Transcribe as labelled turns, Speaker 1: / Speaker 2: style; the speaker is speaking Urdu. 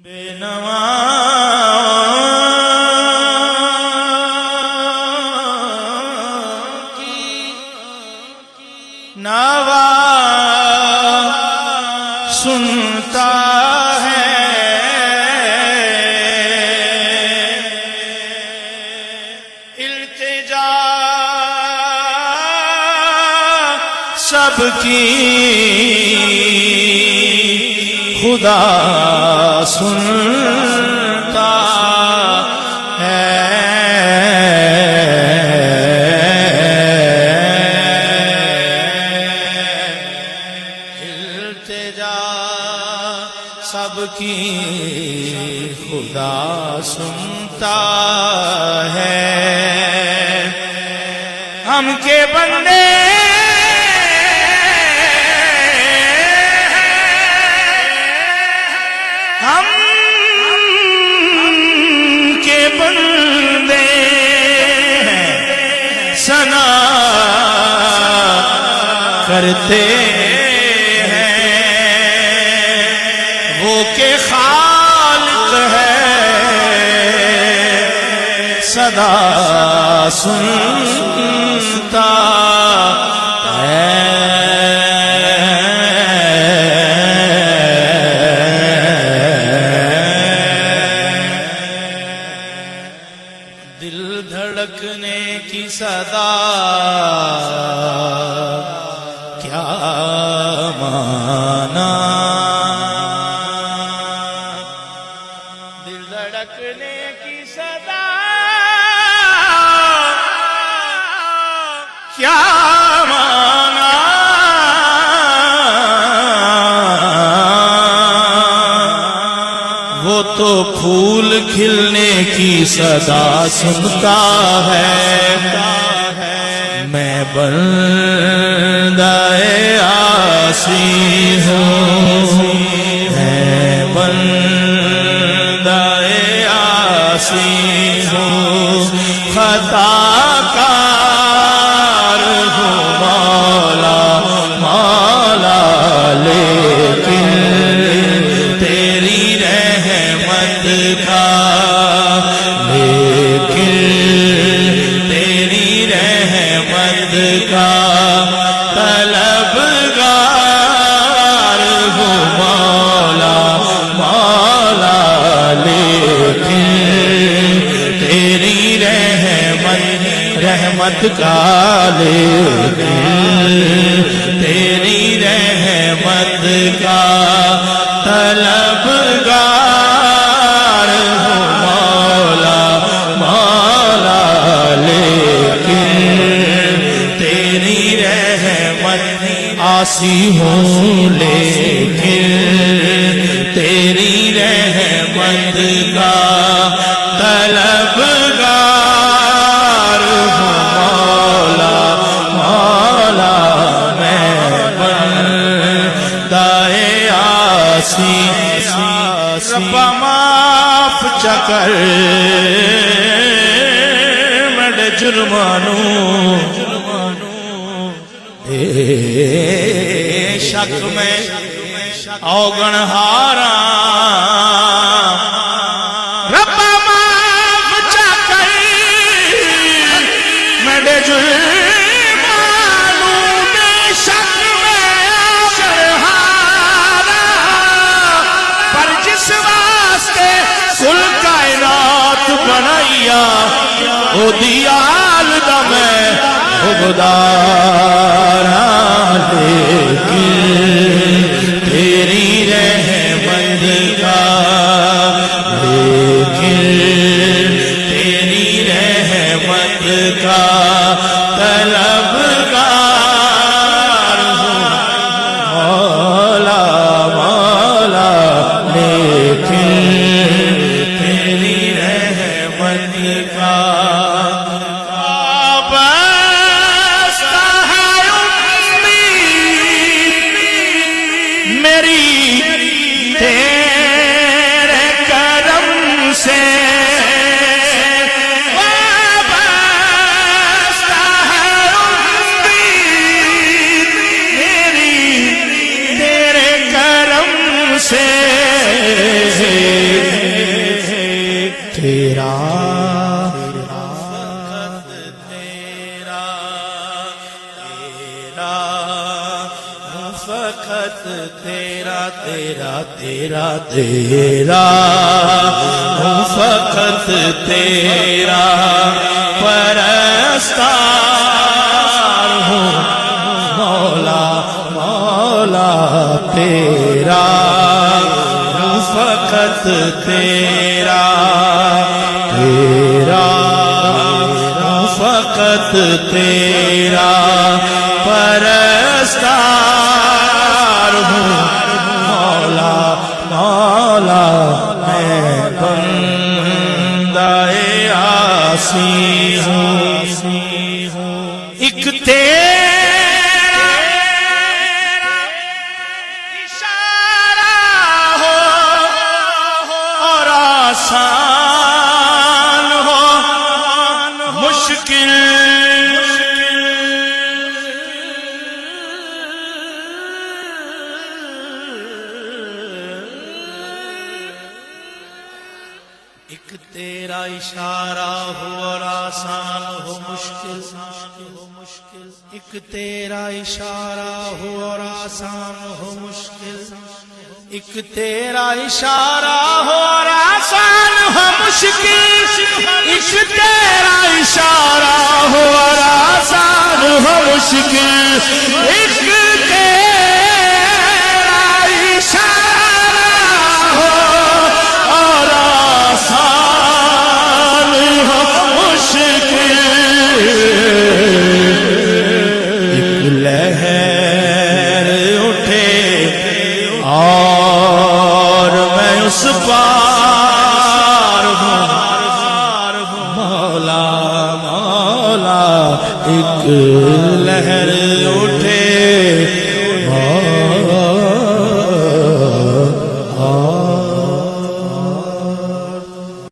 Speaker 1: بے نوا کی نوا سنتا ہے، التجا سب کی خدا سنتا ہے، التجا سب کی خدا سنتا ہے، ہم کے بندے ہم کے بندے ثنا کرتے ہیں، وہ کہ خالق ہے صدا سنتا ہے، دل دھڑکنے کی صدا کیا مانا، دل دھڑکنے کی صدا کیا مانا، وہ تو پھول کھلنے کی صدا سنتا ہے، میں بندہ عاصی ہوں، میں بندہ عاصی ہوں، خطا کار ہوں مولا مولا، لیکن تیری رحمت کا، لیکن تیری رحمت کا طلبگار ہوں مولا مولا، لیکن تیری رحمت کا، لیکن تیری رحمت کا طلبگار ہوں مولا مولا، لیکن تیری رحمت عاصی ہوں، لیکن تیری رحمت کا طلبگار ہوں مولا مولا، میں بندہ عاصی، ربا معاف چکر مڑ جرمانو، بے شک میں اوگن ہارا، ربا معاف چکر مڑ جرمانو، بے شک میں اوگن ہارا، پر جس واسطے کل کائنات بنائیا، او دیال دا میں حقدار، لیکن تیری رحمت کا، لیکن تیری رحمت کا طلبگار ہوں مولا مولا، لیکن تیری رحمت کا میری تیرا تیرا ہوں فقط تیرا پرستار ہوں مولا مولا تیرا ہوں فقط تیرا تیرا ہوں فقط تیرا پرستار ہوں مولا مولا میں بندہ عاصی ہوں ایک تیرا اشارہ ہو اور آسان ہو مشکل ایک تیرا اشارہ ہو اور آسان ہو مشکل ایک تیرا اشارہ ہو اور آسان ہو مشکل ایک تیرا اشارہ ہو اور آسان ہو مشکل ایک تیرا اشارہ ہو اور آسان ہو مشکل ایک تیرا اشارہ ہو اور آسان ہو مشکل ایک لہر اٹھے اور میں اس پار ہوں مولا مولا ایک لہر